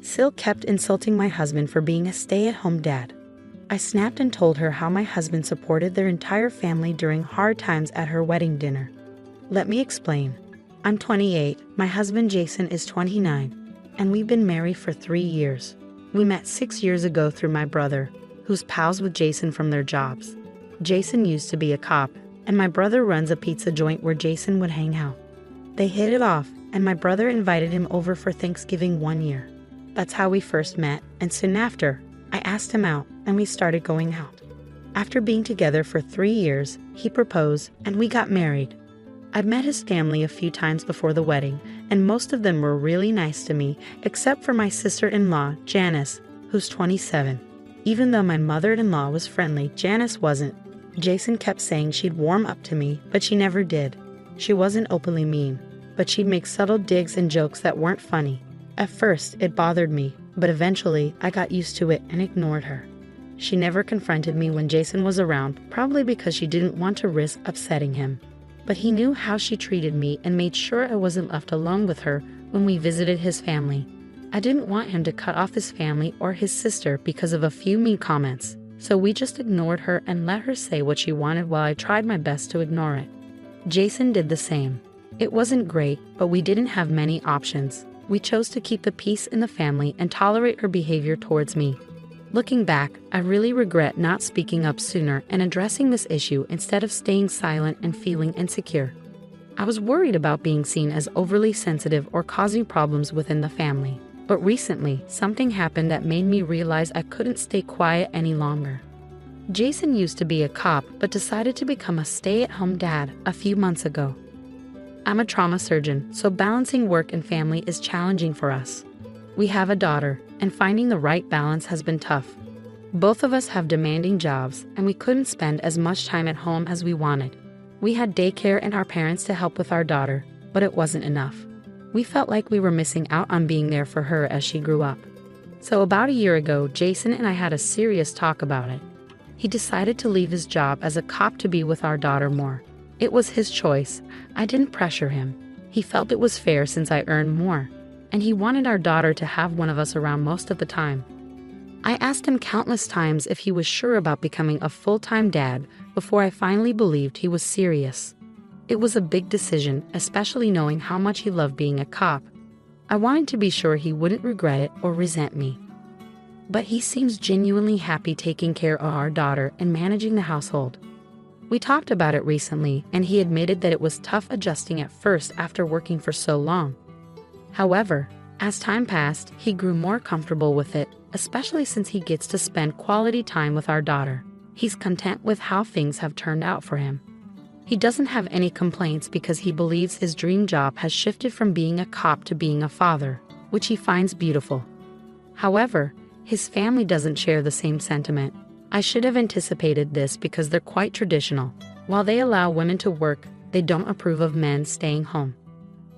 Sil kept insulting my husband for being a stay-at-home dad. I snapped and told her how my husband supported their entire family during hard times at her wedding dinner. Let me explain. I'm 28, my husband Jason is 29, and we've been married for 3 years. We met 6 years ago through my brother, who's pals with Jason from their jobs. Jason used to be a cop, and my brother runs a pizza joint where Jason would hang out. They hit it off, and my brother invited him over for Thanksgiving one year. That's how we first met, and soon after, I asked him out, and we started going out. After being together for 3 years, he proposed, and we got married. I've met his family a few times before the wedding, and most of them were really nice to me, except for my sister-in-law, Janice, who's 27. Even though my mother-in-law was friendly, Janice wasn't. Jason kept saying she'd warm up to me, but she never did. She wasn't openly mean, but she'd make subtle digs and jokes that weren't funny. At first, it bothered me, but eventually, I got used to it and ignored her. She never confronted me when Jason was around, probably because she didn't want to risk upsetting him. But he knew how she treated me and made sure I wasn't left alone with her when we visited his family. I didn't want him to cut off his family or his sister because of a few mean comments, so we just ignored her and let her say what she wanted while I tried my best to ignore it. Jason did the same. It wasn't great, but we didn't have many options. We chose to keep the peace in the family and tolerate her behavior towards me. Looking back, I really regret not speaking up sooner and addressing this issue instead of staying silent and feeling insecure. I was worried about being seen as overly sensitive or causing problems within the family. But recently, something happened that made me realize I couldn't stay quiet any longer. Jason used to be a cop but decided to become a stay-at-home dad a few months ago. I'm a trauma surgeon, so balancing work and family is challenging for us. We have a daughter, and finding the right balance has been tough. Both of us have demanding jobs, and we couldn't spend as much time at home as we wanted. We had daycare and our parents to help with our daughter, but it wasn't enough. We felt like we were missing out on being there for her as she grew up. So about a year ago, Jason and I had a serious talk about it. He decided to leave his job as a cop to be with our daughter more. It was his choice. I didn't pressure him. He felt it was fair since I earned more, and he wanted our daughter to have one of us around most of the time. I asked him countless times if he was sure about becoming a full-time dad before I finally believed he was serious. It was a big decision, especially knowing how much he loved being a cop. I wanted to be sure he wouldn't regret it or resent me. But he seems genuinely happy taking care of our daughter and managing the household. We talked about it recently, and he admitted that it was tough adjusting at first after working for so long. However, as time passed, he grew more comfortable with it, especially since he gets to spend quality time with our daughter. He's content with how things have turned out for him. He doesn't have any complaints because he believes his dream job has shifted from being a cop to being a father, which he finds beautiful. However, his family doesn't share the same sentiment. I should have anticipated this because they're quite traditional. While they allow women to work, they don't approve of men staying home.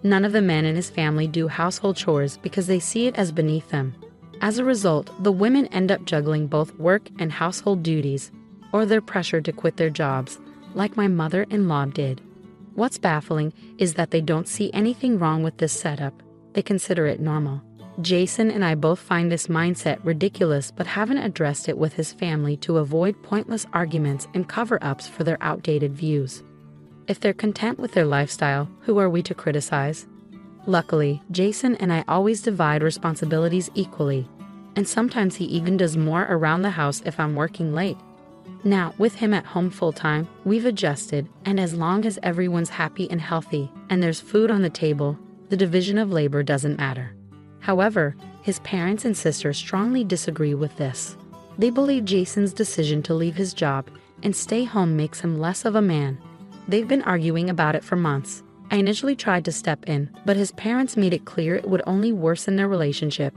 None of the men in his family do household chores because they see it as beneath them. As a result, the women end up juggling both work and household duties, or they're pressured to quit their jobs, like my mother-in-law did. What's baffling is that they don't see anything wrong with this setup. They consider it normal. Jason and I both find this mindset ridiculous but haven't addressed it with his family to avoid pointless arguments and cover-ups for their outdated views. If they're content with their lifestyle, who are we to criticize? Luckily, Jason and I always divide responsibilities equally, and sometimes he even does more around the house if I'm working late. Now, with him at home full-time, we've adjusted, and as long as everyone's happy and healthy, and there's food on the table, the division of labor doesn't matter. However, his parents and sister strongly disagree with this. They believe Jason's decision to leave his job and stay home makes him less of a man. They've been arguing about it for months. I initially tried to step in, but his parents made it clear it would only worsen their relationship.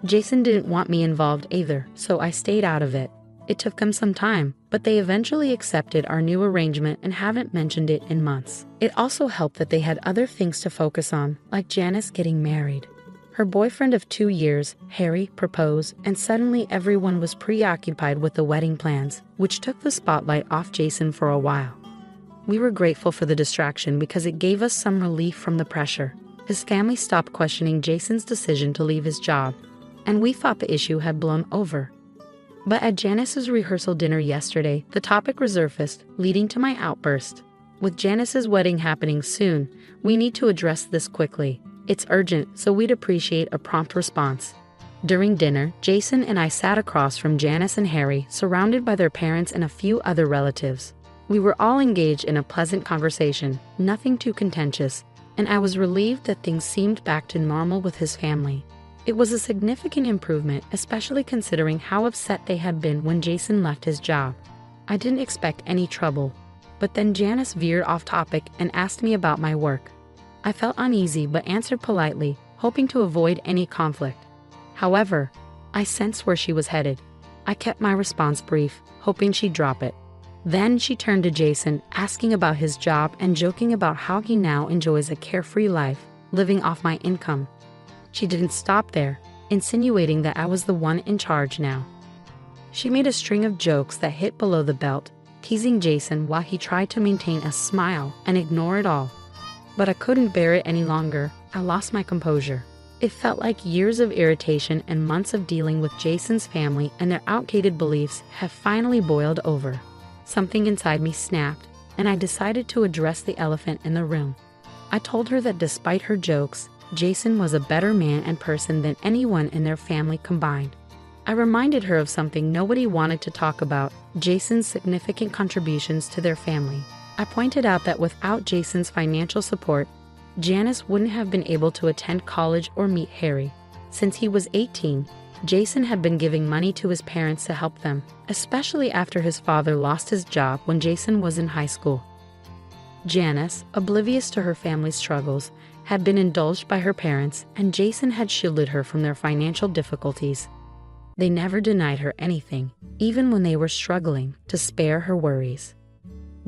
Jason didn't want me involved either, so I stayed out of it. It took them some time, but they eventually accepted our new arrangement and haven't mentioned it in months. It also helped that they had other things to focus on, like Janice getting married. Her boyfriend of 2 years, Harry, proposed, and suddenly everyone was preoccupied with the wedding plans, which took the spotlight off Jason for a while. We were grateful for the distraction because it gave us some relief from the pressure. His family stopped questioning Jason's decision to leave his job. and we thought the issue had blown over. But at Janice's rehearsal dinner yesterday, the topic resurfaced, leading to my outburst. With Janice's wedding happening soon, we need to address this quickly. It's urgent, so we'd appreciate a prompt response. During dinner, Jason and I sat across from Janice and Harry, surrounded by their parents and a few other relatives. We were all engaged in a pleasant conversation, nothing too contentious, and I was relieved that things seemed back to normal with his family. It was a significant improvement, especially considering how upset they had been when Jason left his job. I didn't expect any trouble, but then Janice veered off topic and asked me about my work. I felt uneasy but answered politely, hoping to avoid any conflict. However, I sensed where she was headed. I kept my response brief, hoping she'd drop it. Then she turned to Jason, asking about his job and joking about how he now enjoys a carefree life, living off my income. She didn't stop there, insinuating that I was the one in charge now. She made a string of jokes that hit below the belt, teasing Jason while he tried to maintain a smile and ignore it all. But I couldn't bear it any longer. I lost my composure. It felt like years of irritation and months of dealing with Jason's family and their outdated beliefs have finally boiled over. Something inside me snapped, and I decided to address the elephant in the room. I told her that despite her jokes, Jason was a better man and person than anyone in their family combined. I reminded her of something nobody wanted to talk about, Jason's significant contributions to their family. I pointed out that without Jason's financial support, Janice wouldn't have been able to attend college or meet Harry. Since he was 18, Jason had been giving money to his parents to help them, especially after his father lost his job when Jason was in high school. Janice, oblivious to her family's struggles, had been indulged by her parents, and Jason had shielded her from their financial difficulties. They never denied her anything, even when they were struggling, to spare her worries.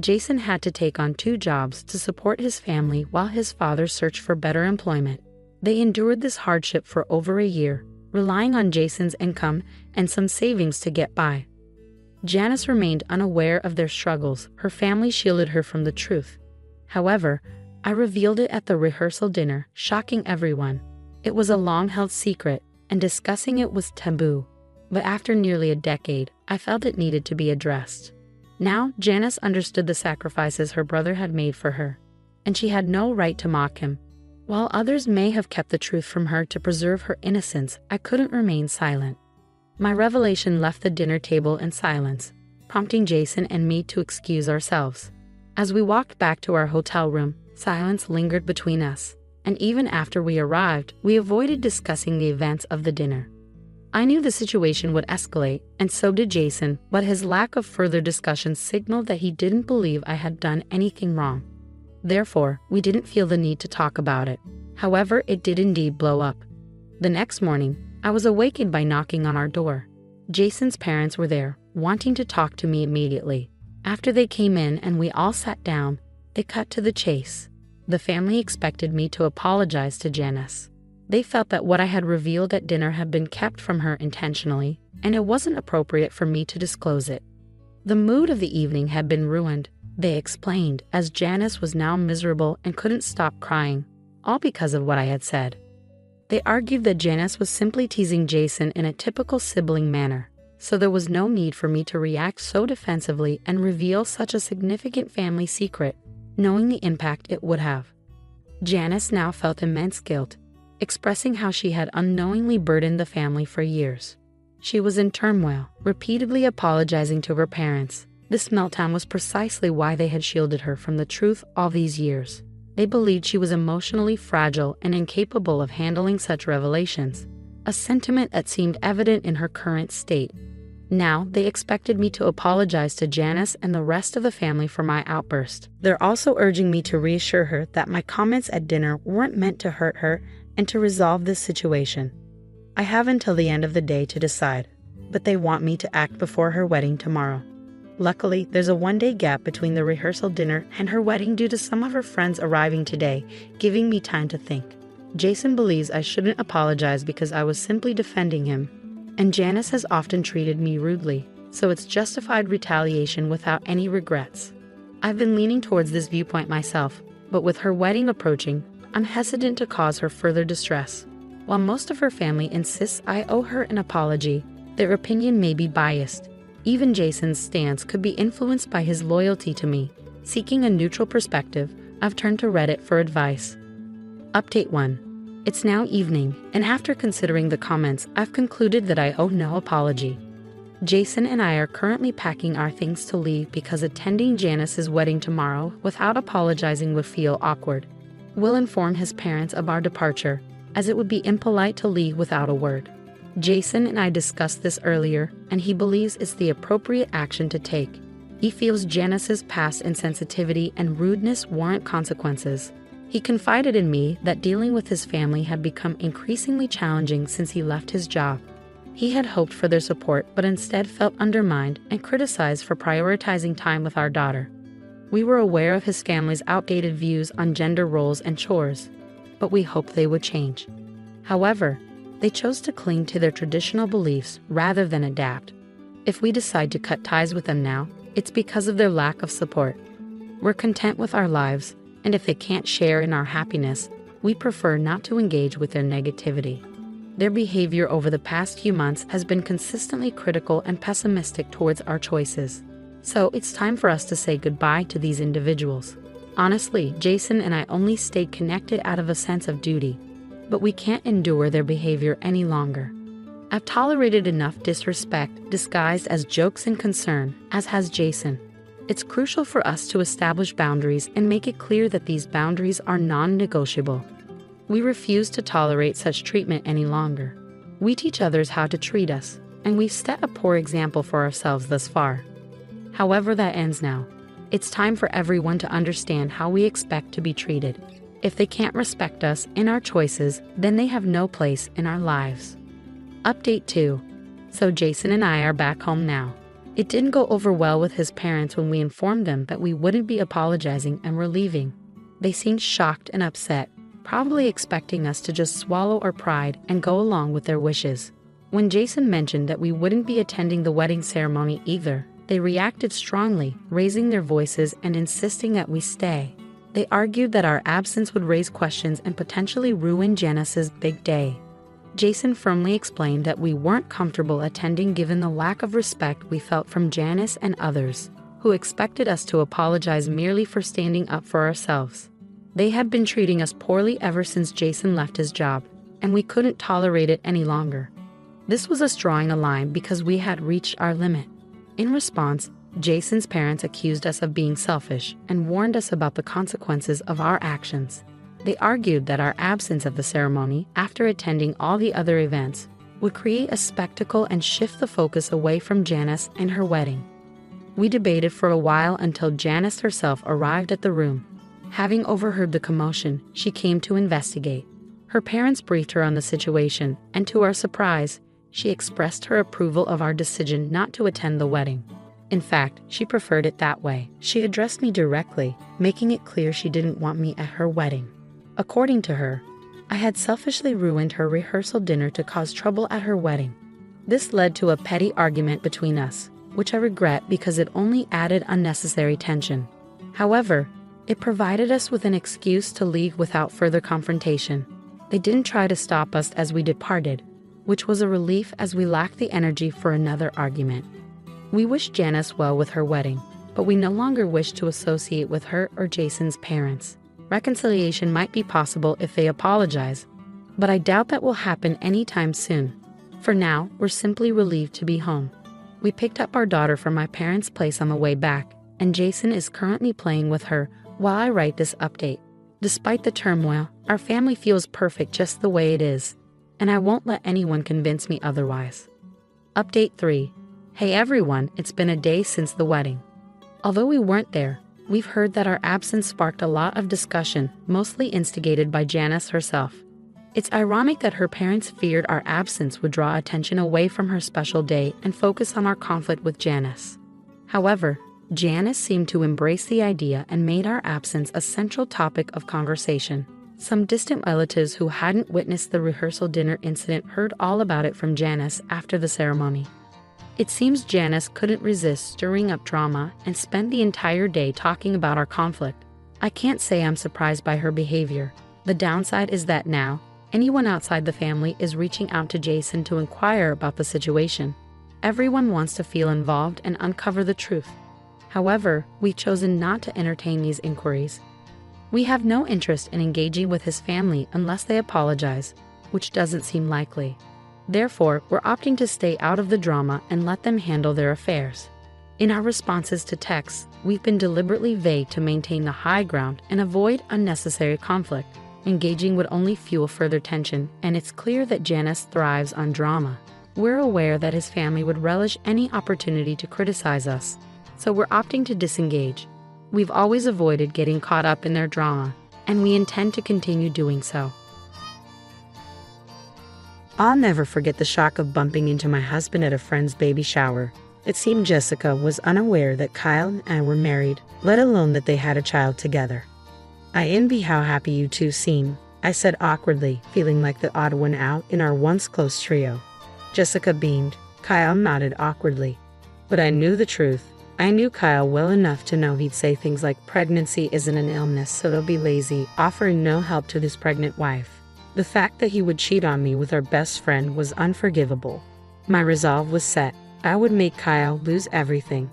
Jason had to take on 2 jobs to support his family while his father searched for better employment. They endured this hardship for over a year, relying on Jason's income and some savings to get by. Janice remained unaware of their struggles. Her family shielded her from the truth. However, I revealed it at the rehearsal dinner, shocking everyone. It was a long-held secret, and discussing it was taboo. But after nearly a decade, I felt it needed to be addressed. Now, Janice understood the sacrifices her brother had made for her, and she had no right to mock him. While others may have kept the truth from her to preserve her innocence, I couldn't remain silent. My revelation left the dinner table in silence, prompting Jason and me to excuse ourselves. As we walked back to our hotel room, silence lingered between us, and even after we arrived, we avoided discussing the events of the dinner. I knew the situation would escalate, and so did Jason, but his lack of further discussion signaled that he didn't believe I had done anything wrong. Therefore, we didn't feel the need to talk about it. However, it did indeed blow up. The next morning, I was awakened by knocking on our door. Jason's parents were there, wanting to talk to me immediately. After they came in and we all sat down, they cut to the chase. The family expected me to apologize to Janice. They felt that what I had revealed at dinner had been kept from her intentionally, and it wasn't appropriate for me to disclose it. The mood of the evening had been ruined, they explained, as Janice was now miserable and couldn't stop crying, all because of what I had said. They argued that Janice was simply teasing Jason in a typical sibling manner, so there was no need for me to react so defensively and reveal such a significant family secret, knowing the impact it would have. Janice now felt immense guilt, expressing how she had unknowingly burdened the family for years. She was in turmoil, repeatedly apologizing to her parents. This meltdown was precisely why they had shielded her from the truth all these years. They believed she was emotionally fragile and incapable of handling such revelations, a sentiment that seemed evident in her current state. Now, they expected me to apologize to Janice and the rest of the family for my outburst. They're also urging me to reassure her that my comments at dinner weren't meant to hurt her and to resolve this situation. I have until the end of the day to decide, but they want me to act before her wedding tomorrow. Luckily, there's a 1-day gap between the rehearsal dinner and her wedding due to some of her friends arriving today, giving me time to think. Jason believes I shouldn't apologize because I was simply defending him, and Janice has often treated me rudely, so it's justified retaliation without any regrets. I've been leaning towards this viewpoint myself, but with her wedding approaching, I'm hesitant to cause her further distress. While most of her family insists I owe her an apology, their opinion may be biased. Even Jason's stance could be influenced by his loyalty to me. Seeking a neutral perspective, I've turned to Reddit for advice. Update 1. It's now evening, and after considering the comments, I've concluded that I owe no apology. Jason and I are currently packing our things to leave because attending Janice's wedding tomorrow without apologizing would feel awkward. We'll inform his parents of our departure, as it would be impolite to leave without a word. Jason and I discussed this earlier, and he believes it's the appropriate action to take. He feels Janice's past insensitivity and rudeness warrant consequences. He confided in me that dealing with his family had become increasingly challenging since he left his job. He had hoped for their support but instead felt undermined and criticized for prioritizing time with our daughter. We were aware of his family's outdated views on gender roles and chores, but we hoped they would change. However, they chose to cling to their traditional beliefs rather than adapt. If we decide to cut ties with them now, it's because of their lack of support. We're content with our lives, and if they can't share in our happiness, we prefer not to engage with their negativity. Their behavior over the past few months has been consistently critical and pessimistic towards our choices. So it's time for us to say goodbye to these individuals. Honestly, Jason and I only stayed connected out of a sense of duty, but we can't endure their behavior any longer. I've tolerated enough disrespect disguised as jokes and concern, as has Jason. It's crucial for us to establish boundaries and make it clear that these boundaries are non-negotiable. We refuse to tolerate such treatment any longer. We teach others how to treat us, and we've set a poor example for ourselves thus far. However, that ends now. It's time for everyone to understand how we expect to be treated. If they can't respect us and our choices, then they have no place in our lives. Update 2. So Jason and I are back home now. It didn't go over well with his parents when we informed them that we wouldn't be apologizing and were leaving. They seemed shocked and upset, probably expecting us to just swallow our pride and go along with their wishes. When Jason mentioned that we wouldn't be attending the wedding ceremony either, they reacted strongly, raising their voices and insisting that we stay. They argued that our absence would raise questions and potentially ruin Janice's big day. Jason firmly explained that we weren't comfortable attending given the lack of respect we felt from Janice and others, who expected us to apologize merely for standing up for ourselves. They had been treating us poorly ever since Jason left his job, and we couldn't tolerate it any longer. This was us drawing a line because we had reached our limit. In response, Jason's parents accused us of being selfish and warned us about the consequences of our actions. They argued that our absence of the ceremony, after attending all the other events, would create a spectacle and shift the focus away from Janice and her wedding. We debated for a while until Janice herself arrived at the room. Having overheard the commotion, she came to investigate. Her parents briefed her on the situation, and to our surprise, she expressed her approval of our decision not to attend the wedding. In fact, she preferred it that way. She addressed me directly, making it clear she didn't want me at her wedding. According to her, I had selfishly ruined her rehearsal dinner to cause trouble at her wedding. This led to a petty argument between us, which I regret because it only added unnecessary tension. However, it provided us with an excuse to leave without further confrontation. They didn't try to stop us as we departed, which was a relief as we lacked the energy for another argument. We wished Janice well with her wedding, but we no longer wished to associate with her or Jason's parents. Reconciliation might be possible if they apologize, but I doubt that will happen anytime soon. For now, we're simply relieved to be home. We picked up our daughter from my parents' place on the way back, and Jason is currently playing with her while I write this update. Despite the turmoil, our family feels perfect just the way it is, and I won't let anyone convince me otherwise. Update 3. Hey everyone, it's been a day since the wedding. Although we weren't there, we've heard that our absence sparked a lot of discussion, mostly instigated by Janice herself. It's ironic that her parents feared our absence would draw attention away from her special day and focus on our conflict with Janice. However, Janice seemed to embrace the idea and made our absence a central topic of conversation. Some distant relatives who hadn't witnessed the rehearsal dinner incident heard all about it from Janice after the ceremony. It seems Janice couldn't resist stirring up drama and spent the entire day talking about our conflict. I can't say I'm surprised by her behavior. The downside is that now, Anyone outside the family is reaching out to Jason to inquire about the situation. Everyone wants to feel involved and uncover the truth. However, we've chosen not to entertain these inquiries. We have no interest in engaging with his family unless they apologize, which doesn't seem likely. Therefore, we're opting to stay out of the drama and let them handle their affairs. In our responses to texts, we've been deliberately vague to maintain the high ground and avoid unnecessary conflict. Engaging would only fuel further tension, and it's clear that Janice thrives on drama. We're aware that his family would relish any opportunity to criticize us, so we're opting to disengage. We've always avoided getting caught up in their drama, and we intend to continue doing so. I'll never forget the shock of bumping into my husband at a friend's baby shower. It seemed Jessica was unaware that Kyle and I were married, let alone that they had a child together. "I envy how happy you two seem," I said awkwardly, feeling like the odd one out in our once close trio. Jessica beamed. Kyle nodded awkwardly. But I knew the truth. I knew Kyle well enough to know he'd say things like pregnancy isn't an illness, so don't be lazy, offering no help to his pregnant wife. The fact that he would cheat on me with our best friend was unforgivable. My resolve was set. I would make Kyle lose everything.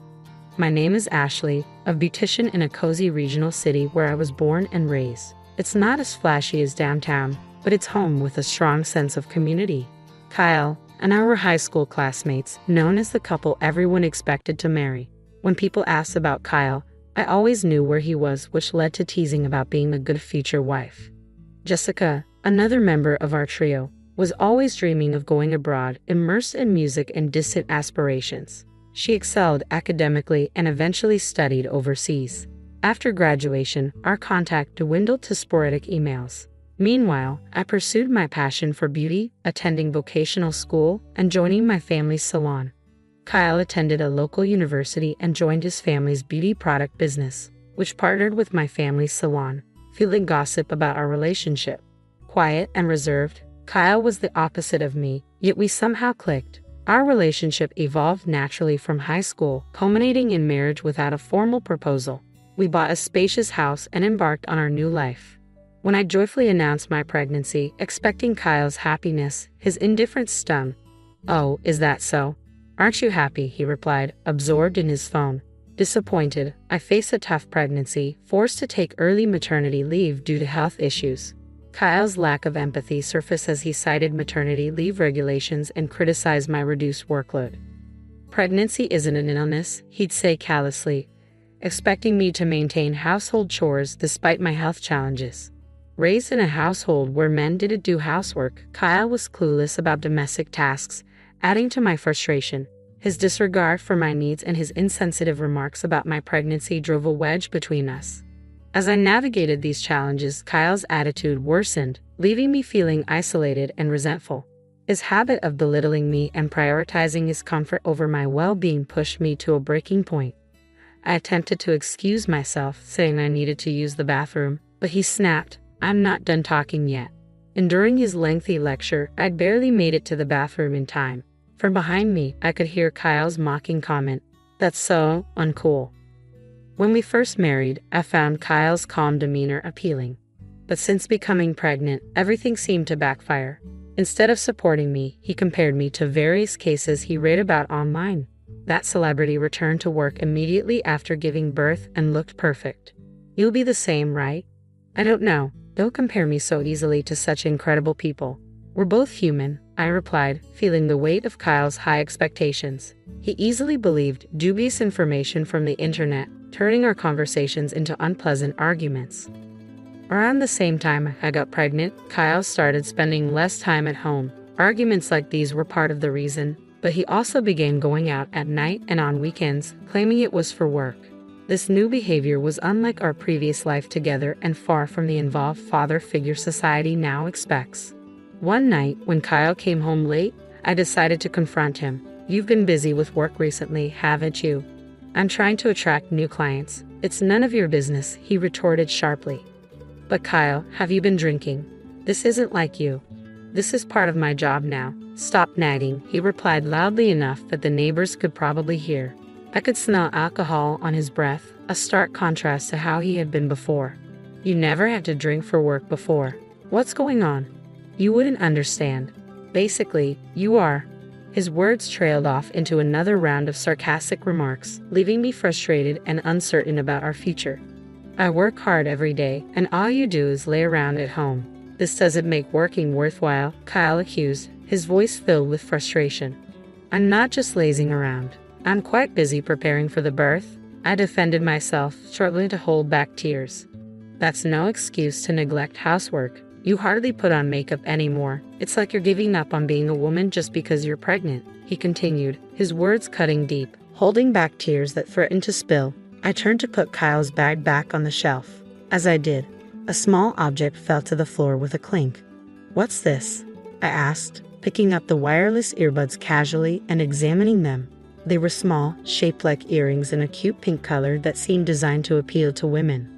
My name is Ashley, a beautician in a cozy regional city where I was born and raised. It's not as flashy as downtown, but it's home with a strong sense of community. Kyle and I were high school classmates, known as the couple everyone expected to marry. When people asked about Kyle, I always knew where he was, which led to teasing about being a good future wife. Jessica, another member of our trio, was always dreaming of going abroad, immersed in music and distant aspirations. She excelled academically and eventually studied overseas. After graduation, our contact dwindled to sporadic emails. Meanwhile, I pursued my passion for beauty, attending vocational school, and joining my family's salon. Kyle attended a local university and joined his family's beauty product business, which partnered with my family's salon, fueling gossip about our relationship. Quiet and reserved, Kyle was the opposite of me, yet we somehow clicked. Our relationship evolved naturally from high school, culminating in marriage without a formal proposal. We bought a spacious house and embarked on our new life. When I joyfully announced my pregnancy, expecting Kyle's happiness, his indifference stung. "Oh, is that so? Aren't you happy?" he replied, absorbed in his phone. Disappointed, I faced a tough pregnancy, forced to take early maternity leave due to health issues. Kyle's lack of empathy surfaced as he cited maternity leave regulations and criticized my reduced workload. "Pregnancy isn't an illness," he'd say callously, expecting me to maintain household chores despite my health challenges. Raised in a household where men didn't do housework, Kyle was clueless about domestic tasks, adding to my frustration. His disregard for my needs and his insensitive remarks about my pregnancy drove a wedge between us. As I navigated these challenges, Kyle's attitude worsened, leaving me feeling isolated and resentful. His habit of belittling me and prioritizing his comfort over my well-being pushed me to a breaking point. I attempted to excuse myself, saying I needed to use the bathroom, but he snapped, "I'm not done talking yet." And during his lengthy lecture, I'd barely made it to the bathroom in time. From behind me, I could hear Kyle's mocking comment, "That's so uncool." When we first married, I found Kyle's calm demeanor appealing. But since becoming pregnant, everything seemed to backfire. Instead of supporting me, he compared me to various cases he read about online. That celebrity returned to work immediately after giving birth and looked perfect. "You'll be the same, right?" "I don't know. Don't compare me so easily to such incredible people. We're both human," I replied, feeling the weight of Kyle's high expectations. He easily believed dubious information from the internet, turning our conversations into unpleasant arguments. Around the same time I got pregnant, Kyle started spending less time at home. Arguments like these were part of the reason, but he also began going out at night and on weekends, claiming it was for work. This new behavior was unlike our previous life together and far from the involved father figure society now expects. One night, when Kyle came home late, I decided to confront him. "You've been busy with work recently, haven't you?" "I'm trying to attract new clients." "It's none of your business," he retorted sharply. "But Kyle, have you been drinking? This isn't like you." "This is part of my job now. Stop nagging," he replied loudly enough that the neighbors could probably hear. I could smell alcohol on his breath, a stark contrast to how he had been before. "You never had to drink for work before. What's going on?" You wouldn't understand. Basically, you are. His words trailed off into another round of sarcastic remarks, leaving me frustrated and uncertain about our future. I work hard every day, and all you do is lay around at home. This doesn't make working worthwhile, Kyle accused, his voice filled with frustration. I'm not just lazing around. I'm quite busy preparing for the birth. I defended myself, struggling to hold back tears. That's no excuse to neglect housework. You hardly put on makeup anymore. It's like you're giving up on being a woman just because you're pregnant, he continued, his words cutting deep. Holding back tears that threatened to spill, I turned to put Kyle's bag back on the shelf. As I did, a small object fell to the floor with a clink. What's this? I asked, picking up the wireless earbuds casually and examining them. They were small, shaped like earrings in a cute pink color that seemed designed to appeal to women.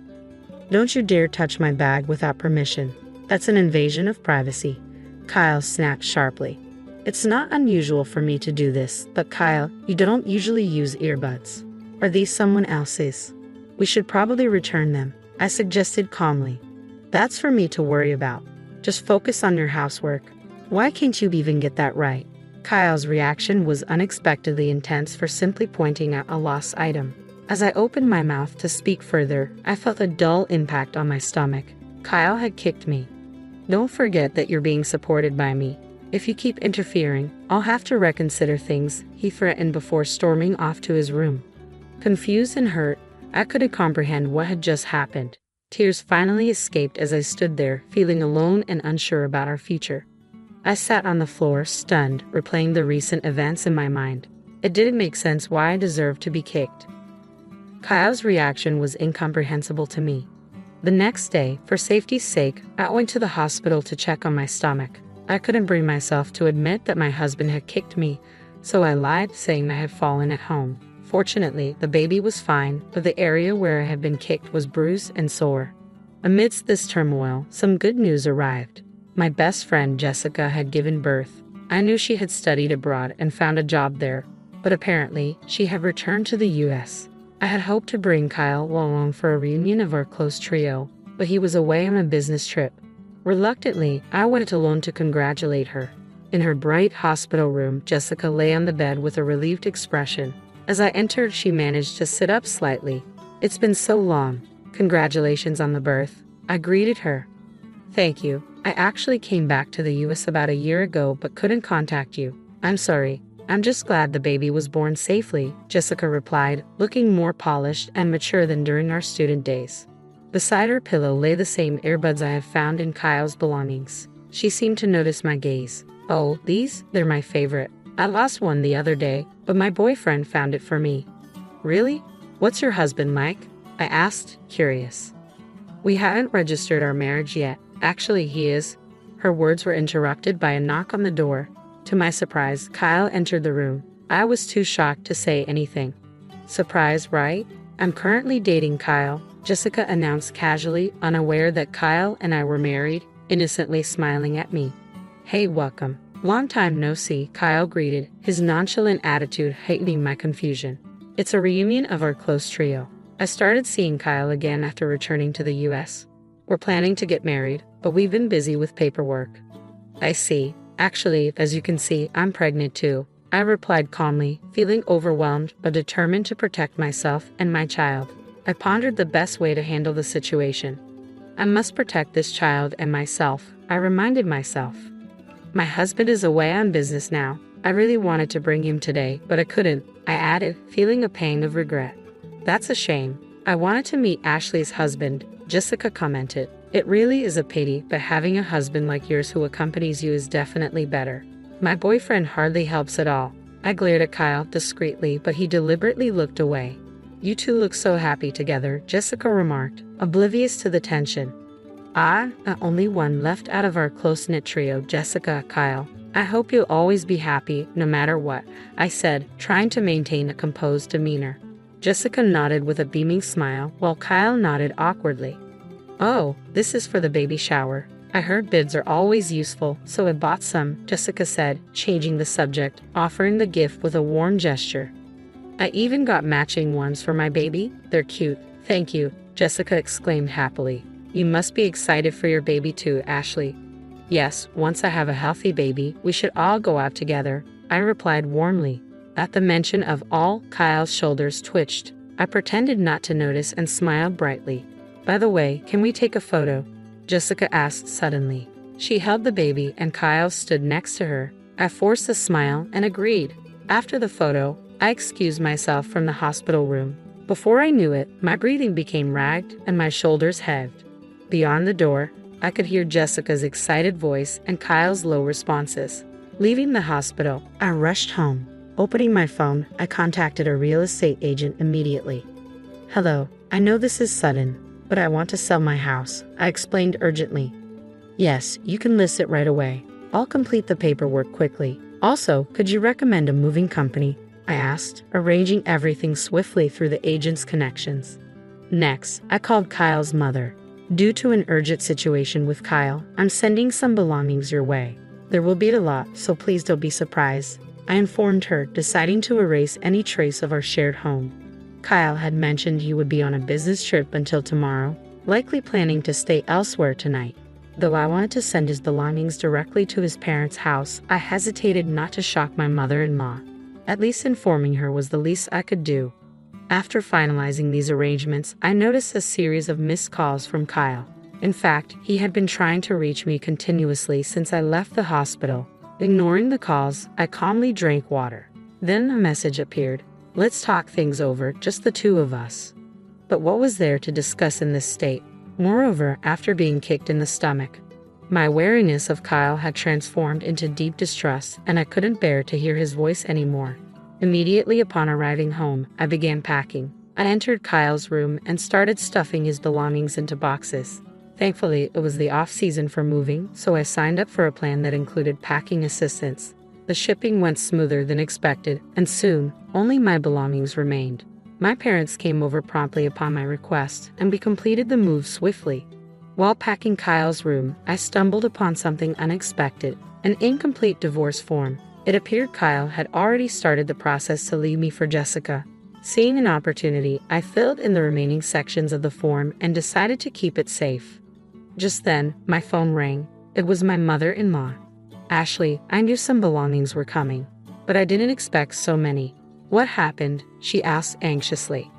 Don't you dare touch my bag without permission. That's an invasion of privacy, Kyle snapped sharply. It's not unusual for me to do this, but Kyle, you don't usually use earbuds. Are these someone else's? We should probably return them, I suggested calmly. That's for me to worry about. Just focus on your housework. Why can't you even get that right? Kyle's reaction was unexpectedly intense for simply pointing out a lost item. As I opened my mouth to speak further, I felt a dull impact on my stomach. Kyle had kicked me. Don't forget that you're being supported by me. If you keep interfering, I'll have to reconsider things, he threatened before storming off to his room. Confused and hurt, I couldn't comprehend what had just happened. Tears finally escaped as I stood there, feeling alone and unsure about our future. I sat on the floor, stunned, replaying the recent events in my mind. It didn't make sense why I deserved to be kicked. Kyle's reaction was incomprehensible to me. The next day, for safety's sake, I went to the hospital to check on my stomach. I couldn't bring myself to admit that my husband had kicked me, so I lied, saying I had fallen at home. Fortunately, the baby was fine, but the area where I had been kicked was bruised and sore. Amidst this turmoil, some good news arrived. My best friend Jessica had given birth. I knew she had studied abroad and found a job there, but apparently she had returned to the U.S. I had hoped to bring Kyle along for a reunion of our close trio, but he was away on a business trip. Reluctantly, I went alone to congratulate her. In her bright hospital room, Jessica lay on the bed with a relieved expression. As I entered, she managed to sit up slightly. It's been so long. Congratulations on the birth, I greeted her. Thank you. I actually came back to the U.S. about a year ago but couldn't contact you. I'm sorry. I'm just glad the baby was born safely, Jessica replied, looking more polished and mature than during our student days. Beside her pillow lay the same earbuds I had found in Kyle's belongings. She seemed to notice my gaze. Oh, these? They're my favorite. I lost one the other day, but my boyfriend found it for me. Really? What's your husband, Mike? I asked, curious. We haven't registered our marriage yet. Actually, he is. Her words were interrupted by a knock on the door. To my surprise, Kyle entered the room. I was too shocked to say anything. Surprise, right? I'm currently dating Kyle, Jessica announced casually, unaware that Kyle and I were married, innocently smiling at me. Hey, welcome. Long time no see, Kyle greeted, his nonchalant attitude heightening my confusion. It's a reunion of our close trio. I started seeing Kyle again after returning to the U.S. We're planning to get married, but we've been busy with paperwork. I see. Actually, as you can see, I'm pregnant too, I replied calmly, feeling overwhelmed but determined to protect myself and my child. I pondered the best way to handle the situation. I must protect this child and myself, I reminded myself. My husband is away on business now. I really wanted to bring him today, but I couldn't, I added, feeling a pang of regret. That's a shame. I wanted to meet Ashley's husband, Jessica commented. It really is a pity, but having a husband like yours who accompanies you is definitely better. My boyfriend hardly helps at all. I glared at Kyle discreetly, but he deliberately looked away. You two look so happy together, Jessica remarked, oblivious to the tension. The only one left out of our close-knit trio, Jessica, Kyle. I hope you'll always be happy, no matter what, I said, trying to maintain a composed demeanor. Jessica nodded with a beaming smile, while Kyle nodded awkwardly. Oh, this is for the baby shower. I heard bids are always useful, so I bought some, Jessica said, changing the subject, offering the gift with a warm gesture. I even got matching ones for my baby. They're cute. Thank you, Jessica exclaimed happily. You must be excited for your baby too, Ashley. Yes, once I have a healthy baby, we should all go out together, I replied warmly. At the mention of all, Kyle's shoulders twitched. I pretended not to notice and smiled brightly. By the way, can we take a photo? Jessica asked suddenly. She held the baby and Kyle stood next to her. I forced a smile and agreed. After the photo, I excused myself from the hospital room. Before I knew it, my breathing became ragged and my shoulders heaved. Beyond the door, I could hear Jessica's excited voice and Kyle's low responses. Leaving the hospital, I rushed home. Opening my phone, I contacted a real estate agent immediately. Hello, I know this is sudden, but I want to sell my house, I explained urgently. Yes, you can list it right away. I'll complete the paperwork quickly. Also, could you recommend a moving company? I asked, arranging everything swiftly through the agent's connections. Next, I called Kyle's mother. Due to an urgent situation with Kyle, I'm sending some belongings your way. There will be a lot, so please don't be surprised, I informed her, deciding to erase any trace of our shared home. Kyle had mentioned he would be on a business trip until tomorrow, likely planning to stay elsewhere tonight. Though I wanted to send his belongings directly to his parents' house, I hesitated not to shock my mother-in-law. At least informing her was the least I could do. After finalizing these arrangements, I noticed a series of missed calls from Kyle. In fact, he had been trying to reach me continuously since I left the hospital. Ignoring the calls, I calmly drank water. Then a message appeared. Let's talk things over, just the two of us. But what was there to discuss in this state? Moreover, after being kicked in the stomach, my wariness of Kyle had transformed into deep distrust, and I couldn't bear to hear his voice anymore. Immediately upon arriving home, I began packing. I entered Kyle's room and started stuffing his belongings into boxes. Thankfully, it was the off-season for moving, so I signed up for a plan that included packing assistance. The shipping went smoother than expected, and soon, only my belongings remained. My parents came over promptly upon my request, and we completed the move swiftly. While packing Kyle's room, I stumbled upon something unexpected, an incomplete divorce form. It appeared Kyle had already started the process to leave me for Jessica. Seeing an opportunity, I filled in the remaining sections of the form and decided to keep it safe. Just then, my phone rang. It was my mother-in-law. Ashley, I knew some belongings were coming, but I didn't expect so many. What happened? She asked anxiously.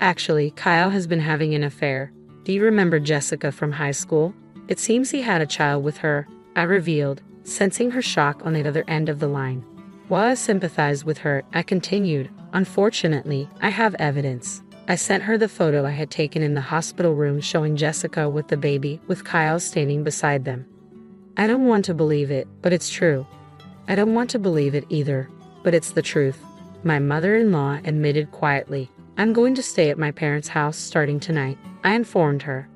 Actually, Kyle has been having an affair. Do you remember Jessica from high school? It seems he had a child with her, I revealed, sensing her shock on the other end of the line. While I sympathized with her, I continued, unfortunately, I have evidence. I sent her the photo I had taken in the hospital room showing Jessica with the baby, with Kyle standing beside them. I don't want to believe it, but it's true. I don't want to believe it either, but it's the truth. My mother-in-law admitted quietly. I'm going to stay at my parents' house starting tonight, I informed her.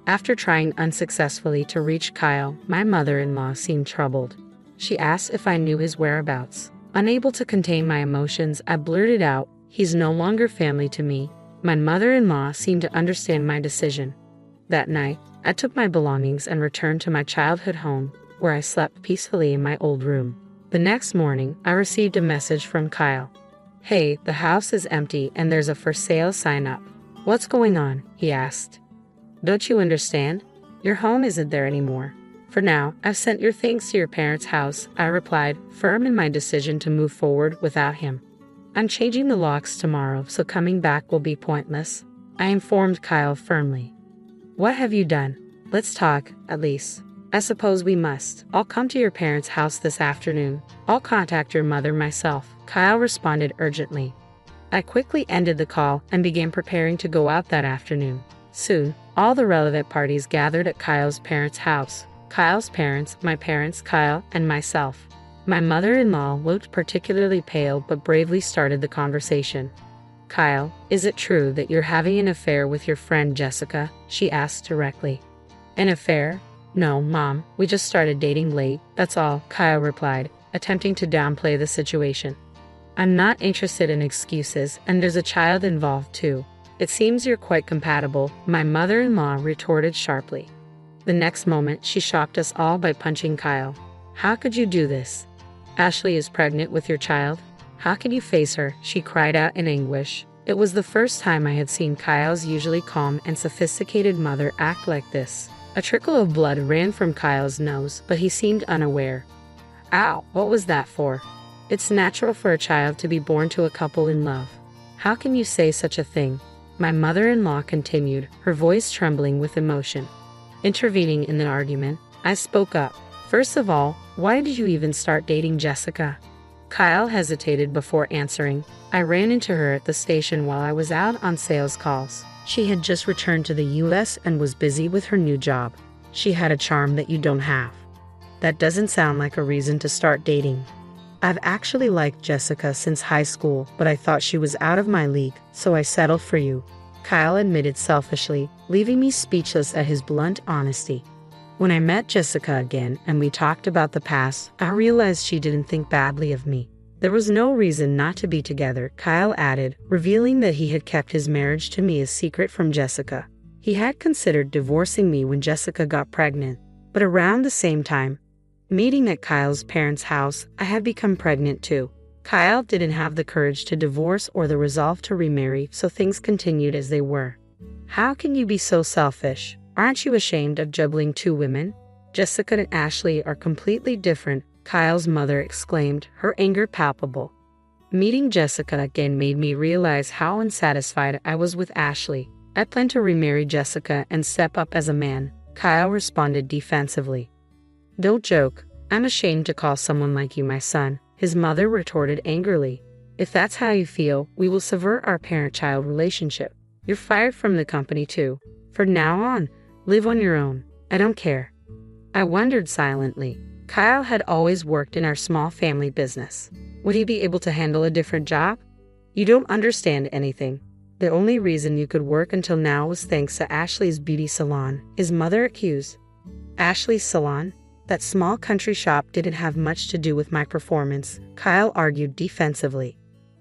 After trying unsuccessfully to reach Kyle, my mother-in-law seemed troubled. She asked if I knew his whereabouts. Unable to contain my emotions, I blurted out, he's no longer family to me. My mother-in-law seemed to understand my decision. That night, I took my belongings and returned to my childhood home, where I slept peacefully in my old room. The next morning, I received a message from Kyle. Hey, the house is empty and there's a for sale sign up. What's going on? He asked. Don't you understand? Your home isn't there anymore. For now, I've sent your things to your parents' house, I replied, firm in my decision to move forward without him. I'm changing the locks tomorrow, so coming back will be pointless, I informed Kyle firmly. What have you done? Let's talk, at least. I suppose we must. I'll come to your parents' house this afternoon. I'll contact your mother myself, Kyle responded urgently. I quickly ended the call and began preparing to go out that afternoon. Soon, all the relevant parties gathered at Kyle's parents' house. Kyle's parents, my parents, Kyle, and myself. My mother-in-law looked particularly pale but bravely started the conversation. Kyle, is it true that you're having an affair with your friend Jessica? She asked directly. An affair? No, Mom, we just started dating late, that's all, Kyle replied, attempting to downplay the situation. I'm not interested in excuses, and there's a child involved too. It seems you're quite compatible, my mother-in-law retorted sharply. The next moment, she shocked us all by punching Kyle. How could you do this? Ashley is pregnant with your child? How can you face her? She cried out in anguish. It was the first time I had seen Kyle's usually calm and sophisticated mother act like this. A trickle of blood ran from Kyle's nose, but he seemed unaware. Ow, what was that for? It's natural for a child to be born to a couple in love. How can you say such a thing? My mother-in-law continued, her voice trembling with emotion. Intervening in the argument, I spoke up. First of all, why did you even start dating Jessica? Kyle hesitated before answering. I ran into her at the station while I was out on sales calls. She had just returned to the US and was busy with her new job. She had a charm that you don't have. That doesn't sound like a reason to start dating. I've actually liked Jessica since high school, but I thought she was out of my league, so I settled for you. Kyle admitted selfishly, leaving me speechless at his blunt honesty. When I met Jessica again and we talked about the past, I realized she didn't think badly of me. There was no reason not to be together, Kyle added, revealing that he had kept his marriage to me a secret from Jessica. He had considered divorcing me when Jessica got pregnant, but around the same time, meeting at Kyle's parents' house, I had become pregnant too. Kyle didn't have the courage to divorce or the resolve to remarry, so things continued as they were. How can you be so selfish? Aren't you ashamed of juggling two women? Jessica and Ashley are completely different, Kyle's mother exclaimed, her anger palpable. Meeting Jessica again made me realize how unsatisfied I was with Ashley. I plan to remarry Jessica and step up as a man, Kyle responded defensively. Don't joke. I'm ashamed to call someone like you my son, his mother retorted angrily. If that's how you feel, we will sever our parent-child relationship. You're fired from the company too. From now on, live on your own. I don't care. I wondered silently. Kyle had always worked in our small family business. Would he be able to handle a different job? You don't understand anything. The only reason you could work until now was thanks to Ashley's beauty salon, his mother accused. Ashley's salon? That small country shop didn't have much to do with my performance, Kyle argued defensively.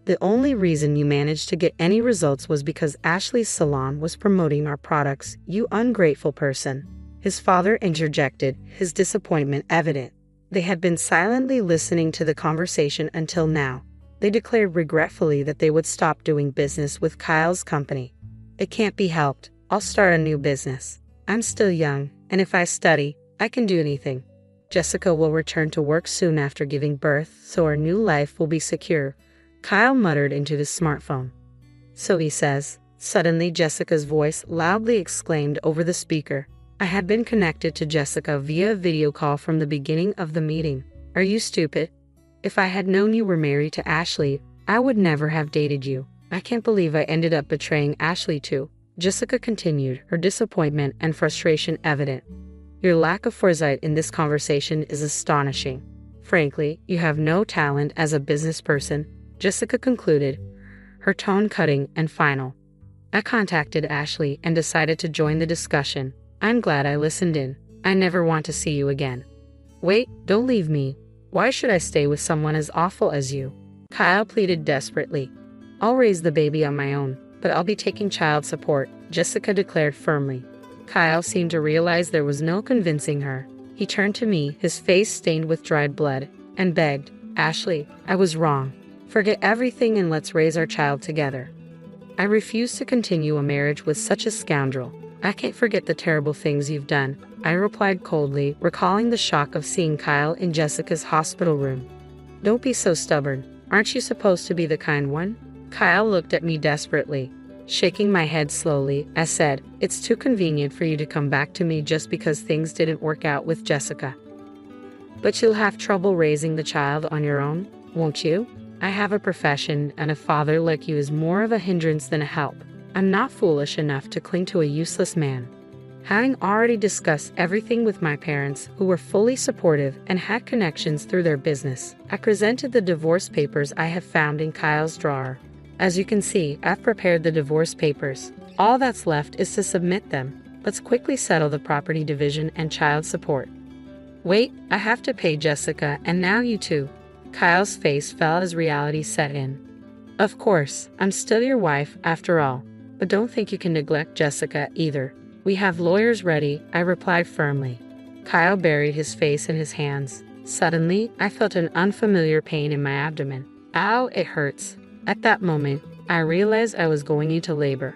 The only reason you managed to get any results was because Ashley's salon was promoting our products, you ungrateful person. His father interjected, his disappointment evident. They had been silently listening to the conversation until now. They declared regretfully that they would stop doing business with Kyle's company. It can't be helped. I'll start a new business. I'm still young, and if I study, I can do anything. Jessica will return to work soon after giving birth, so our new life will be secure, Kyle muttered into his smartphone. So he says. Suddenly Jessica's voice loudly exclaimed over the speaker. I had been connected to Jessica via a video call from the beginning of the meeting. Are you stupid? If I had known you were married to Ashley, I would never have dated you. I can't believe I ended up betraying Ashley too. Jessica continued, her disappointment and frustration evident. Your lack of foresight in this conversation is astonishing. Frankly, you have no talent as a business person, Jessica concluded, her tone cutting and final. I contacted Ashley and decided to join the discussion. I'm glad I listened in. I never want to see you again. Wait, don't leave me. Why should I stay with someone as awful as you? Kyle pleaded desperately. I'll raise the baby on my own, but I'll be taking child support, Jessica declared firmly. Kyle seemed to realize there was no convincing her. He turned to me, his face stained with dried blood, and begged, Ashley, I was wrong. Forget everything and let's raise our child together. I refuse to continue a marriage with such a scoundrel. I can't forget the terrible things you've done, I replied coldly, recalling the shock of seeing Kyle in Jessica's hospital room. Don't be so stubborn. Aren't you supposed to be the kind one? Kyle looked at me desperately. Shaking my head slowly, I said, it's too convenient for you to come back to me just because things didn't work out with Jessica. But you'll have trouble raising the child on your own, won't you? I have a profession, and a father like you is more of a hindrance than a help. I'm not foolish enough to cling to a useless man. Having already discussed everything with my parents, who were fully supportive and had connections through their business, I presented the divorce papers I have found in Kyle's drawer. As you can see, I've prepared the divorce papers. All that's left is to submit them. Let's quickly settle the property division and child support. Wait, I have to pay Jessica, and now you too. Kyle's face fell as reality set in. Of course, I'm still your wife after all, but don't think you can neglect Jessica either. We have lawyers ready, I replied firmly. Kyle buried his face in his hands. Suddenly, I felt an unfamiliar pain in my abdomen. Ow, it hurts. At that moment, I realized I was going into labor.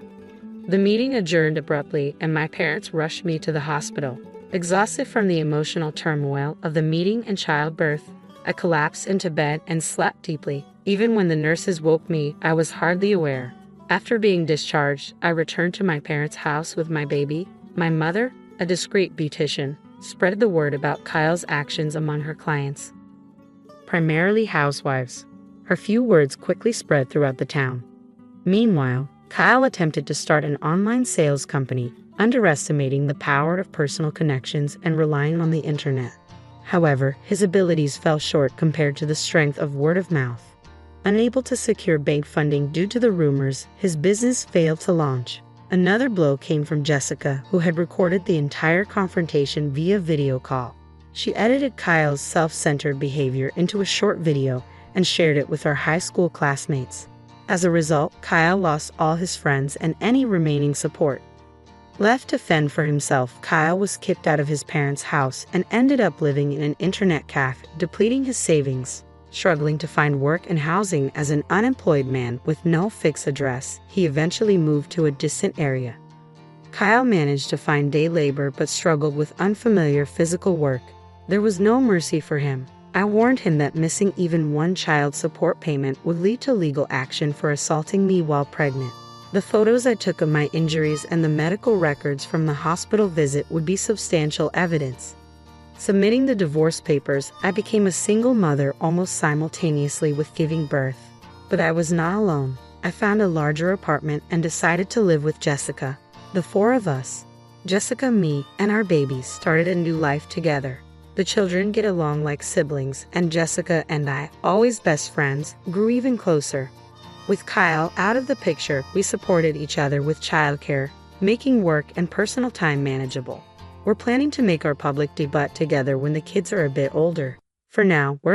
The meeting adjourned abruptly, and my parents rushed me to the hospital. Exhausted from the emotional turmoil of the meeting and childbirth, I collapsed into bed and slept deeply. Even when the nurses woke me, I was hardly aware. After being discharged, I returned to my parents' house with my baby. My mother, a discreet beautician, spread the word about Kyle's actions among her clients, primarily housewives. Her few words quickly spread throughout the town. Meanwhile, Kyle attempted to start an online sales company, underestimating the power of personal connections and relying on the internet. However, his abilities fell short compared to the strength of word of mouth. Unable to secure bank funding due to the rumors, his business failed to launch. Another blow came from Jessica, who had recorded the entire confrontation via video call. She edited Kyle's self-centered behavior into a short video and shared it with her high school classmates. As a result, Kyle lost all his friends and any remaining support. Left to fend for himself, Kyle was kicked out of his parents' house and ended up living in an internet cafe, depleting his savings. Struggling to find work and housing as an unemployed man with no fixed address, he eventually moved to a distant area. Kyle managed to find day labor but struggled with unfamiliar physical work. There was no mercy for him. I warned him that missing even one child support payment would lead to legal action for assaulting me while pregnant. The photos I took of my injuries and the medical records from the hospital visit would be substantial evidence. Submitting the divorce papers, I became a single mother almost simultaneously with giving birth. But I was not alone. I found a larger apartment and decided to live with Jessica. The four of us, Jessica, me, and our babies, started a new life together. The children get along like siblings, and Jessica and I, always best friends, grew even closer. With Kyle out of the picture, we supported each other with childcare, making work and personal time manageable. We're planning to make our public debut together when the kids are a bit older. For now, we're